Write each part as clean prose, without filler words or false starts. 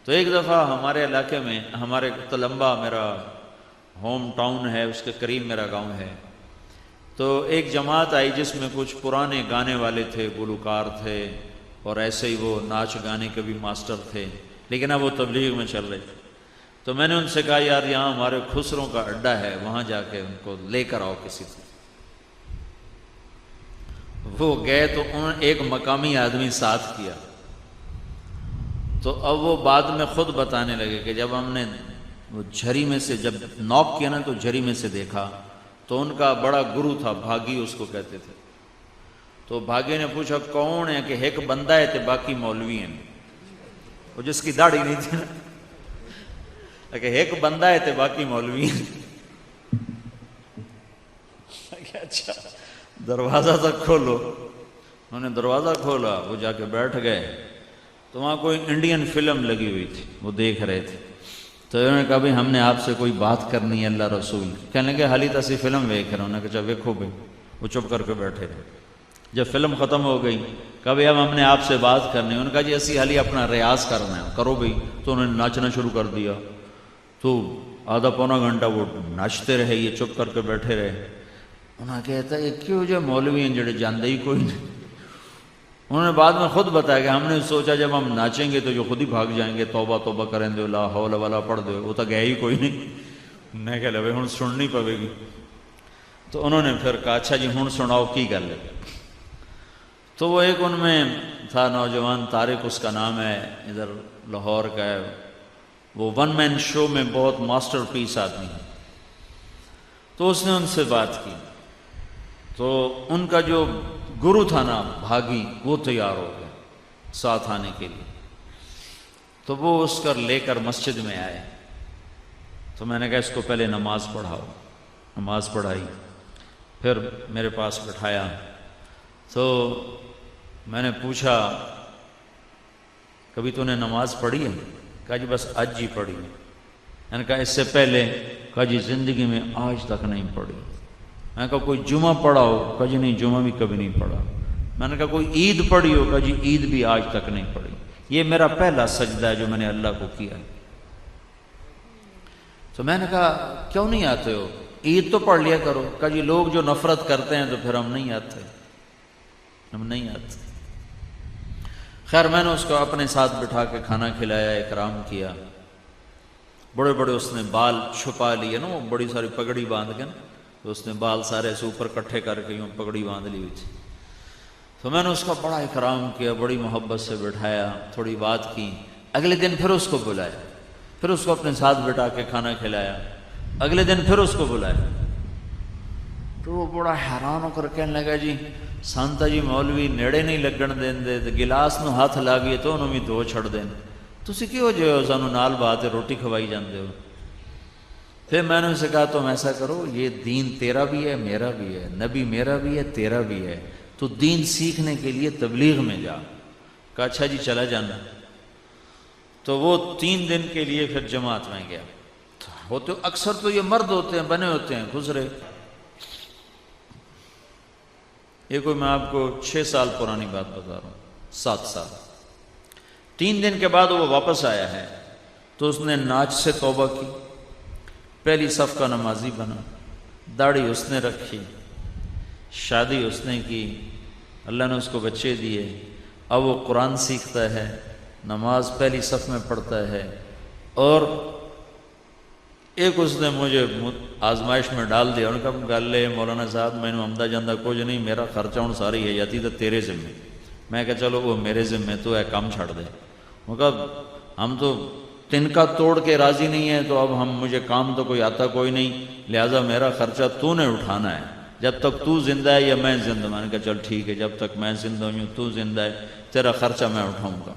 تو ایک دفعہ ہمارے علاقے میں، ہمارے تلمبہ میرا ہوم ٹاؤن ہے، اس کے قریب میرا گاؤں ہے، تو ایک جماعت آئی جس میں کچھ پرانے گانے والے تھے، گلوکار تھے، اور ایسے ہی وہ ناچ گانے کے بھی ماسٹر تھے، لیکن اب وہ تبلیغ میں چل رہے تھے۔ تو میں نے ان سے کہا یار یہاں ہمارے خسروں کا اڈا ہے، وہاں جا کے ان کو لے کر آؤ کسی سے۔ وہ گئے تو انہوں نے ایک مقامی آدمی ساتھ کیا، تو اب وہ بعد میں خود بتانے لگے کہ جب ہم نے وہ جھری میں سے جب نوک کیا نا تو جھری میں سے دیکھا تو ان کا بڑا گرو تھا، بھاگی اس کو کہتے تھے۔ تو بھاگی نے پوچھا کون ہے، کہ ایک بندہ ہے تے باقی مولوی ہیں، وہ جس کی داڑھی نہیں تھی نا، کہ ایک بندہ ہے تے باقی مولوی ہیں۔ اچھا دروازہ تک کھولو، انہوں نے دروازہ کھولا، وہ جا کے بیٹھ گئے، تو وہاں کوئی انڈین فلم لگی ہوئی تھی، وہ دیکھ رہے تھے۔ تو انہوں نے کہا بھائی ہم نے آپ سے کوئی بات کرنی ہے اللہ رسول کی۔ کہنے لگے حالی تسی فلم ویکھ رہے، انہوں نے کہا ویکھو بھائی۔ وہ چپ کر کے بیٹھے رہے۔ جب فلم ختم ہو گئی کہا بھائی اب ہم نے آپ سے بات کرنی ہے، انہوں نے کہا جی اسی حالی اپنا ریاض کرنا ہے، کرو بھائی۔ تو انہوں نے ناچنا شروع کر دیا، تو آدھا پونا گھنٹہ وہ ناچتے رہے، یہ چپ کر کے بیٹھے رہے۔ انہوں نے کہتا ہے کیوں جو مولوی ہیں جڑے جاندے ہی کوئی نہیں۔ انہوں نے بعد میں خود بتایا کہ ہم نے سوچا جب ہم ناچیں گے تو جو خود ہی بھاگ جائیں گے، توبہ توبہ کریں دے لا حول ولا پڑھ دے، وہ تو گئے ہی کوئی نہیں۔ میں کہہ لے ہن سننی پوے گی۔ تو انہوں نے پھر کہا اچھا جی ہن سناؤ کی گل ہے۔ تو وہ ایک ان میں تھا نوجوان، طارق اس کا نام ہے، ادھر لاہور کا ہے، وہ ون مین شو میں بہت ماسٹر پیس آدمی ہے۔ تو اس نے ان سے بات کی، تو ان کا جو گرو تھا نا بھاگی، وہ تیار ہو گیا ساتھ آنے کے لیے۔ تو وہ اس کر لے کر مسجد میں آئے، تو میں نے کہا اس کو پہلے نماز پڑھاؤ۔ نماز پڑھائی، پھر میرے پاس بٹھایا، تو میں نے پوچھا کبھی تو نے نماز پڑھی ہے؟ کہا جی بس آج ہی پڑھی ہے۔ میں نے کہا اس سے پہلے؟ کہا جی زندگی میں آج تک نہیں پڑھی۔ میں نے کہا کوئی جمعہ پڑھا ہو؟ کہا جی نہیں جمعہ بھی کبھی نہیں پڑھا۔ میں نے کہا کوئی عید پڑھی ہو؟ کہا جی عید بھی آج تک نہیں پڑھی۔ یہ میرا پہلا سجدہ ہے جو میں نے اللہ کو کیا ہے۔ تو میں نے کہا کیوں نہیں آتے ہو؟ عید تو پڑھ لیا کرو۔ کہا جی لوگ جو نفرت کرتے ہیں تو پھر ہم نہیں آتے، ہم نہیں آتے۔ خیر میں نے اس کو اپنے ساتھ بٹھا کے کھانا کھلایا، اکرام کیا۔ بڑے بڑے اس نے بال چھپا لیے نا، وہ بڑی ساری پگڑی باندھ کے نا، تو اس نے بال سارے سے اوپر کٹھے کر کے یوں پگڑی باندھ لی ہوئی تھی۔ تو میں نے اس کا بڑا اکرام کیا، بڑی محبت سے بٹھایا، تھوڑی بات کی۔ اگلے دن پھر اس کو بلایا، پھر اس کو اپنے ساتھ بٹھا کے کھانا کھلایا۔ اگلے دن پھر اس کو بلایا، تو وہ بڑا حیران ہو کر کہنے لگا جی سانتا جی مولوی نیڑے نہیں لگن دین دے، گلاس نو ہاتھ لا گئے تو انہوں بھی دو چھڑ دین، تسی کیوں جو ہو سانو نال بات روٹی کھوائی جاندے ہو۔ پھر میں نے اسے کہا تم ایسا کرو، یہ دین تیرا بھی ہے میرا بھی ہے، نبی میرا بھی ہے تیرا بھی ہے، تو دین سیکھنے کے لیے تبلیغ میں جا۔ کہا اچھا جی چلا جانا۔ تو وہ 3 دن کے لیے پھر جماعت میں گیا۔ ہوتے اکثر تو یہ مرد ہوتے ہیں، بنے ہوتے ہیں، گزرے۔ یہ کوئی میں آپ کو 6 سال پرانی بات بتا رہا ہوں، 7 سال۔ 3 دن کے بعد وہ واپس آیا ہے، تو اس نے ناچ سے توبہ کی، پہلی صف کا نمازی بنا، داڑھی اس نے رکھی، شادی اس نے کی، اللہ نے اس کو بچے دیے، اب وہ قرآن سیکھتا ہے، نماز پہلی صف میں پڑھتا ہے۔ اور ایک اس نے مجھے آزمائش میں ڈال دیا، انہوں نے کہا گل ہے مولانا صاحب میں نے آمدہ جاندہ کچھ نہیں، میرا خرچہ ہوں ساری ہے جاتی تو تیرے ذمے۔ میں کہا چلو وہ میرے ذمے تو ہے، کام چھڑ دے۔ وہ کہا ہم تو تنکا توڑ کے راضی نہیں ہیں، تو اب مجھے کام تو کوئی آتا کوئی نہیں، لہٰذا میرا خرچہ تو نے اٹھانا ہے، جب تک تو زندہ ہے یا میں زندہ۔ میں نے کہا چل ٹھیک ہے، جب تک میں زندہ ہوں تو زندہ ہے، تیرا خرچہ میں اٹھاؤں گا۔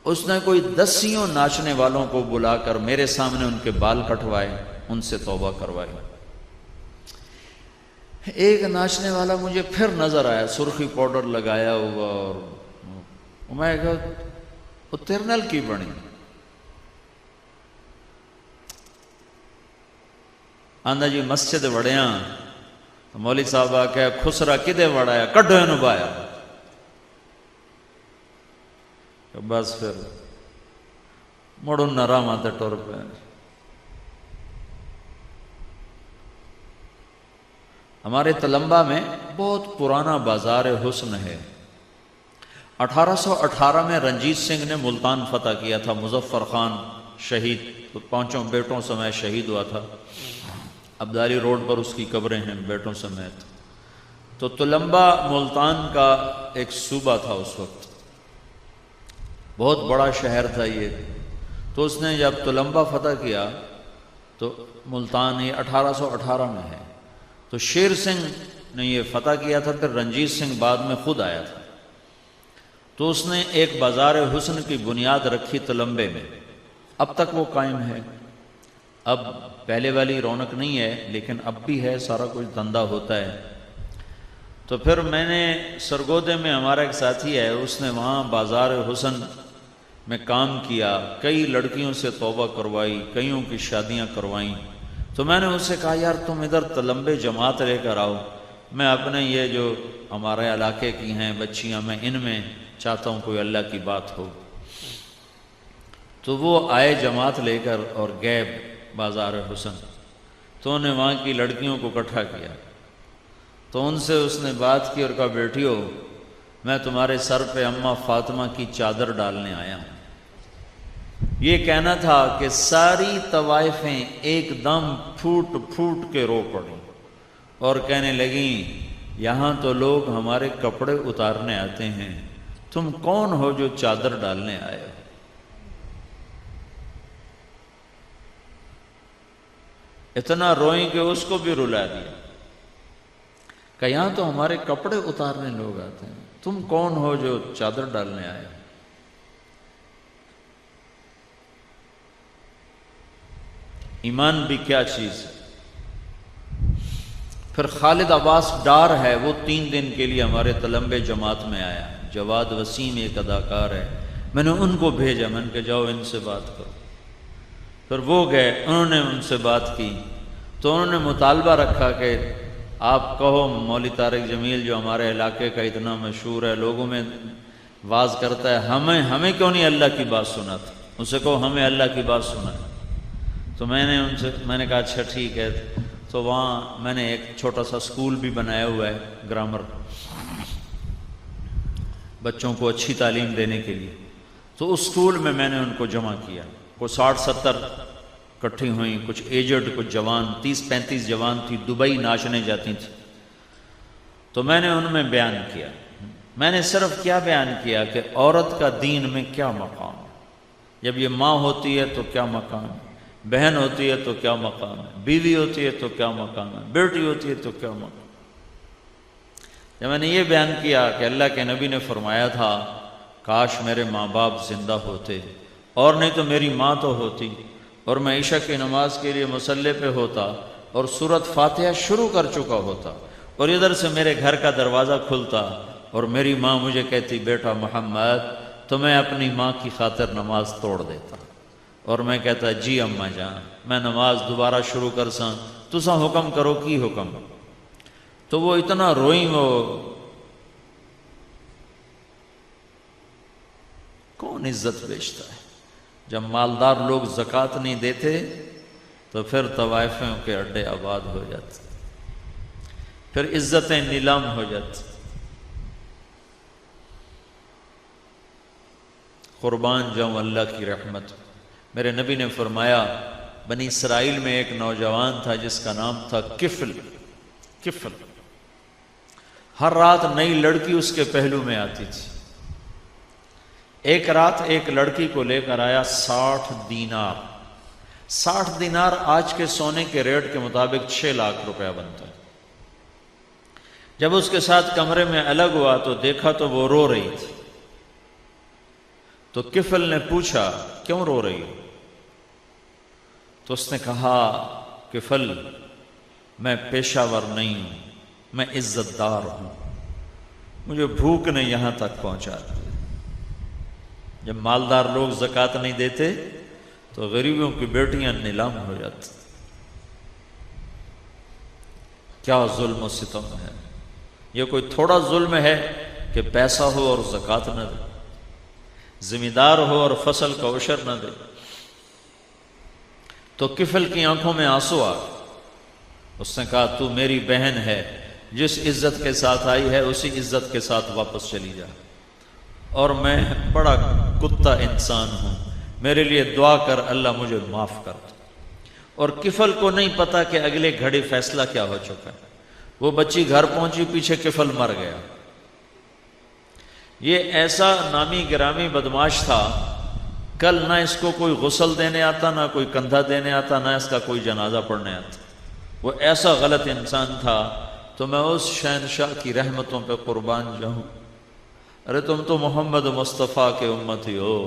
اس نے کوئی 10 ناچنے والوں کو بلا کر میرے سامنے ان کے بال کٹوائے، ان سے توبہ کروائی۔ ایک ناچنے والا مجھے پھر نظر آیا، سرخی پاؤڈر لگایا ہوا، اور میں کہا وہ تیرے نال کی بنی؟ آندا جی مسجد وڑیاں تو مولوی صاحب آ کے خسرا کدے وڑایا، کڈو اینو بایا۔ بس پھر مڑن نرام آتے ٹور پہ. ہمارے تلمبا میں بہت پرانا بازار حسن ہے. 1818 میں رنجیت سنگھ نے ملتان فتح کیا تھا. مظفر خان شہید 5 بیٹوں سمیت شہید ہوا تھا. عبدالی روڈ پر اس کی قبریں ہیں بیٹوں سمیت. تو تلمبا ملتان کا ایک صوبہ تھا اس وقت، بہت بڑا شہر تھا یہ. تو اس نے جب تلمبا فتح کیا تو ملتان یہ 1818 میں ہے. تو شیر سنگھ نے یہ فتح کیا تھا، پھر رنجیت سنگھ بعد میں خود آیا تھا. تو اس نے ایک بازار حسن کی بنیاد رکھی تلمبے میں. اب تک وہ قائم ہے. اب پہلے والی رونق نہیں ہے لیکن اب بھی ہے، سارا کچھ دھندا ہوتا ہے. تو پھر میں نے سرگودے میں ہمارا ایک ساتھی ہے، اس نے وہاں بازار حسن میں کام کیا، کئی لڑکیوں سے توبہ کروائی، کئیوں کی شادیاں کروائیں. تو میں نے اس سے کہا یار تم ادھر تلمبے جماعت لے کر آؤ، میں اپنے یہ جو ہمارے علاقے کی ہیں بچیاں میں ان میں چاہتا ہوں کوئی اللہ کی بات ہو. تو وہ آئے جماعت لے کر اور گئے بازار حسن. تو انہیں وہاں کی لڑکیوں کو اکٹھا کیا. تو ان سے اس نے بات کی اور کہا بیٹیو میں تمہارے سر پہ اماں فاطمہ کی چادر ڈالنے آیا ہوں. یہ کہنا تھا کہ ساری طوائفیں ایک دم پھوٹ پھوٹ کے رو پڑیں اور کہنے لگیں یہاں تو لوگ ہمارے کپڑے اتارنے آتے ہیں، تم کون ہو جو چادر ڈالنے آئے ہو؟ اتنا روئیں کہ اس کو بھی رلا دیا کہ یہاں تو ہمارے کپڑے اتارنے لوگ آتے ہیں، تم کون ہو جو چادر ڈالنے آئے ہو؟ ایمان بھی کیا چیز ہے. پھر خالد عباس ڈار ہے، وہ 3 دن کے لیے ہمارے تلمبے جماعت میں آیا. جواد وسیم ایک اداکار ہے، میں نے ان کو بھیجا، میں نے کہا جاؤ ان سے بات کرو. پھر وہ گئے، انہوں نے ان سے بات کی. تو انہوں نے مطالبہ رکھا کہ آپ کہو مولوی طارق جمیل جو ہمارے علاقے کا اتنا مشہور ہے، لوگوں میں واز کرتا ہے، ہمیں کیوں نہیں اللہ کی بات سناتا؟ اسے کہو ہمیں اللہ کی بات سنائے. تو میں نے کہا اچھا ٹھیک ہے. تو وہاں میں نے ایک چھوٹا سا اسکول بھی بنایا ہوا ہے گرامر، بچوں کو اچھی تعلیم دینے کے لیے. تو اس اسکول میں نے ان کو جمع کیا. کوئی 60-70 اکٹھی ہوئیں، کچھ ایجڈ کچھ جوان، 30-35 جوان تھی، دبئی ناچنے جاتی تھیں. تو میں نے ان میں بیان کیا. میں نے صرف کیا بیان کیا کہ عورت کا دین میں کیا مقام ہے. جب یہ ماں ہوتی ہے تو کیا مقام ہے، بہن ہوتی ہے تو کیا مقام ہے، بیوی ہوتی ہے تو کیا مقام ہے، بیٹی ہوتی ہے تو کیا مقام ہے. جب میں نے یہ بیان کیا کہ اللہ کے نبی نے فرمایا تھا کاش میرے ماں باپ زندہ ہوتے، اور نہیں تو میری ماں تو ہوتی، اور میں عشاء کی نماز کے لیے مصلی پہ ہوتا اور سورۃ فاتحہ شروع کر چکا ہوتا، اور ادھر سے میرے گھر کا دروازہ کھلتا اور میری ماں مجھے کہتی بیٹا محمد، تو میں اپنی ماں کی خاطر نماز توڑ دیتا اور میں کہتا جی اماں جان میں نماز دوبارہ شروع کر ساں، تساں حکم کرو کی حکم. تو وہ اتنا روئیں. وہ کون عزت بیچتا ہے؟ جب مالدار لوگ زکوٰۃ نہیں دیتے تو پھر طوائفوں کے اڈے آباد ہو جاتے، پھر عزتیں نیلام ہو جاتی. قربان جاؤں اللہ کی رحمت. میرے نبی نے فرمایا بنی اسرائیل میں ایک نوجوان تھا جس کا نام تھا کفل. ہر رات نئی لڑکی اس کے پہلو میں آتی تھی. ایک رات ایک لڑکی کو لے کر آیا 60 دینار. 60 دینار آج کے سونے کے ریٹ کے مطابق 6 لاکھ روپیہ بنتا ہے. جب اس کے ساتھ کمرے میں الگ ہوا تو دیکھا تو وہ رو رہی تھی. تو کفل نے پوچھا کیوں رو رہی ہو؟ تو اس نے کہا کفل میں پیشہ ور نہیں ہوں، میں عزت دار ہوں، مجھے بھوک نے یہاں تک پہنچا دی. جب مالدار لوگ زکوٰۃ نہیں دیتے تو غریبوں کی بیٹیاں نیلام ہو جاتی. کیا ظلم و ستم ہے! یہ کوئی تھوڑا ظلم ہے کہ پیسہ ہو اور زکوٰۃ نہ دے، ذمہ دار ہو اور فصل کا عشر نہ دے. تو کفل کی آنکھوں میں آنسو آ گئے۔ اس نے کہا تو میری بہن ہے، جس عزت کے ساتھ آئی ہے اسی عزت کے ساتھ واپس چلی جا، اور میں بڑا کتا انسان ہوں، میرے لیے دعا کر اللہ مجھے معاف کر دے۔ اور کفل کو نہیں پتا کہ اگلے گھڑی فیصلہ کیا ہو چکا ہے۔ وہ بچی گھر پہنچی، پیچھے کفل مر گیا۔ یہ ایسا نامی گرامی بدماش تھا، کل نہ اس کو کوئی غسل دینے آتا، نہ کوئی کندھا دینے آتا، نہ اس کا کوئی جنازہ پڑھنے آتا۔ وہ ایسا غلط انسان تھا۔ تو میں اس شہنشاہ کی رحمتوں پہ قربان جاؤں۔ ارے تم تو محمد مصطفیٰ کے امتی ہو،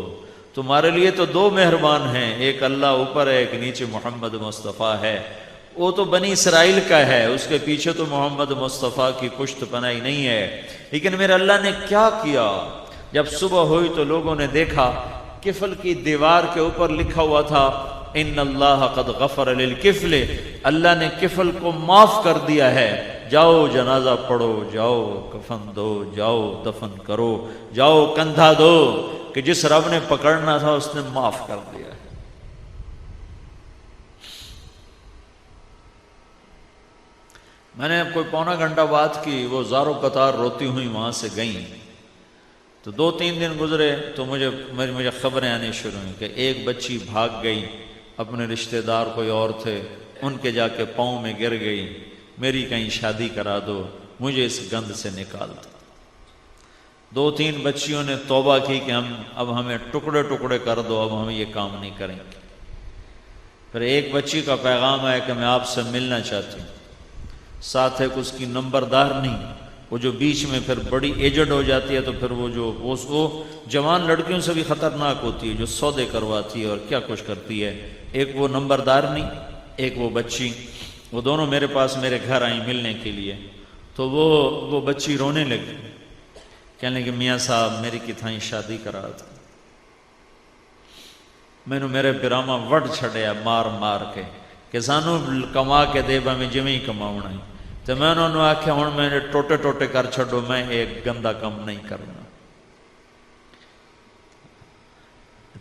تمہارے لیے تو دو مہربان ہیں، ایک اللہ اوپر ہے، ایک نیچے محمد مصطفیٰ ہے۔ وہ تو بنی اسرائیل کا ہے، اس کے پیچھے تو محمد مصطفیٰ کی پشت پناہی نہیں ہے۔ لیکن میرے اللہ نے کیا کیا؟ جب صبح ہوئی تو لوگوں نے دیکھا کفل کی دیوار کے اوپر لکھا ہوا تھا ان اللہ قد غفر للکفل، اللہ نے کفل کو معاف کر دیا ہے، جاؤ جنازہ پڑھو، جاؤ کفن دو، جاؤ دفن کرو، جاؤ کندھا دو، کہ جس رب نے پکڑنا تھا اس نے معاف کر دیا ہے۔ میں نے کوئی پونا گھنٹہ بات کی، وہ زاروں قطار روتی ہوئی وہاں سے گئیں۔ تو 2-3 دن گزرے تو مجھے خبریں آنی شروع ہوئیں کہ ایک بچی بھاگ گئی، اپنے رشتہ دار کوئی اور تھے، ان کے جا کے پاؤں میں گر گئی، میری کہیں شادی کرا دو، مجھے اس گند سے نکال دو۔ 2-3 بچیوں نے توبہ کی کہ اب ہمیں ٹکڑے ٹکڑے کر دو، اب ہم یہ کام نہیں کریں گے۔ پھر ایک بچی کا پیغام آیا کہ میں آپ سے ملنا چاہتی ہوں، ساتھ ہے کہ اس کی نمبردار نہیں، وہ جو بیچ میں پھر بڑی ایجڈ ہو جاتی ہے تو پھر وہ جوان لڑکیوں سے بھی خطرناک ہوتی ہے، جو سودے کرواتی ہے اور کیا کچھ کرتی ہے۔ ایک وہ نمبردار نہیں، ایک وہ بچی، وہ دونوں میرے پاس میرے گھر آئیں ملنے کے لیے۔ تو وہ بچی رونے لگی، کہنے لگی میاں صاحب میری کتھائیں شادی کرا دو، میں نے میرے پیراما وڈ چھڑیا مار مار کے کہ سانو کما کے دے میں جویں کماؤنا ہے۔ تو میں انہوں نے آکھیا ہوں میں نے ٹوٹے ٹوٹے کر چھڑو، میں ایک گندا کم نہیں کرنا۔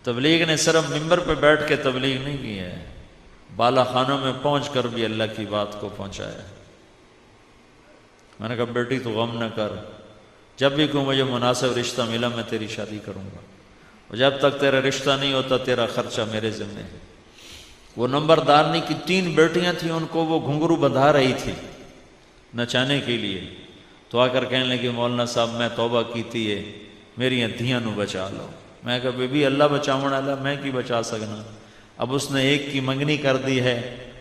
تبلیغ نے صرف ممبر پہ بیٹھ کے تبلیغ نہیں کی ہے، بالا خانوں میں پہنچ کر بھی اللہ کی بات کو پہنچایا۔ میں نے کہا بیٹی تو غم نہ کر، جب بھی کوئی مجھے مناسب رشتہ ملا میں تیری شادی کروں گا، اور جب تک تیرا رشتہ نہیں ہوتا تیرا خرچہ میرے ذمہ ہے۔ وہ نمبردارنی کی 3 بیٹیاں تھیں، ان کو وہ گھنگرو بندھا رہی تھی نچانے کے لیے۔ تو آ کر کہنے لگی مولانا صاحب میں توبہ کیتی ہے، میری دھیاں نو بچا لو۔ میں کہا بی بی اللہ بچاون والا، میں کی بچا سکنا۔ اب اس نے ایک کی منگنی کر دی ہے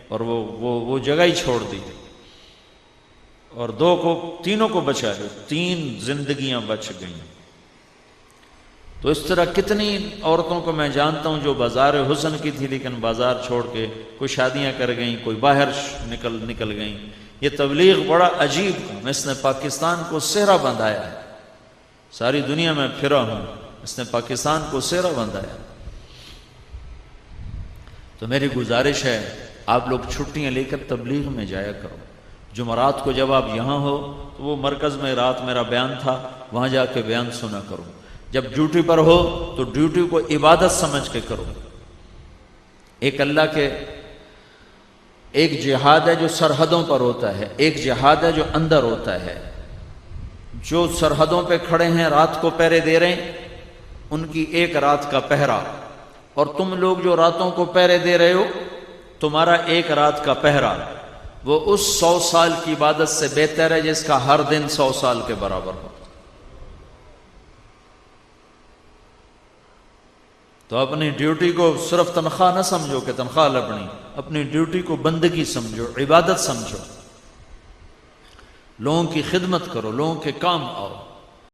اور وہ جگہ ہی چھوڑ دی، اور 2 کو 3 کو بچا لو، 3 زندگیاں بچ گئیں۔ تو اس طرح کتنی عورتوں کو میں جانتا ہوں جو بازار حسن کی تھی لیکن بازار چھوڑ کے کوئی شادیاں کر گئیں، کوئی باہر نکل گئیں۔ یہ تبلیغ بڑا عجیب کام، اس نے پاکستان کو سہرا بندھایا ہے۔ ساری دنیا میں پھرا ہوں، اس نے پاکستان کو سہرا بندھایا۔ تو میری گزارش ہے آپ لوگ چھٹیاں لے کر تبلیغ میں جایا کرو۔ جمعرات کو جب آپ یہاں ہو تو وہ مرکز میں رات میرا بیان تھا، وہاں جا کے بیان سنا کرو۔ جب ڈیوٹی پر ہو تو ڈیوٹی کو عبادت سمجھ کے کرو۔ ایک اللہ کے ایک جہاد ہے جو سرحدوں پر ہوتا ہے، ایک جہاد ہے جو اندر ہوتا ہے۔ جو سرحدوں پہ کھڑے ہیں رات کو پہرے دے رہے ہیں، ان کی ایک رات کا پہرا، اور تم لوگ جو راتوں کو پہرے دے رہے ہو تمہارا ایک رات کا پہرا، وہ اس 100 سال کی عبادت سے بہتر ہے جس کا ہر دن 100 سال کے برابر ہو۔ تو اپنی ڈیوٹی کو صرف تنخواہ نہ سمجھو کہ تنخواہ لبنی، اپنی ڈیوٹی کو بندگی سمجھو، عبادت سمجھو، لوگوں کی خدمت کرو، لوگوں کے کام آؤ۔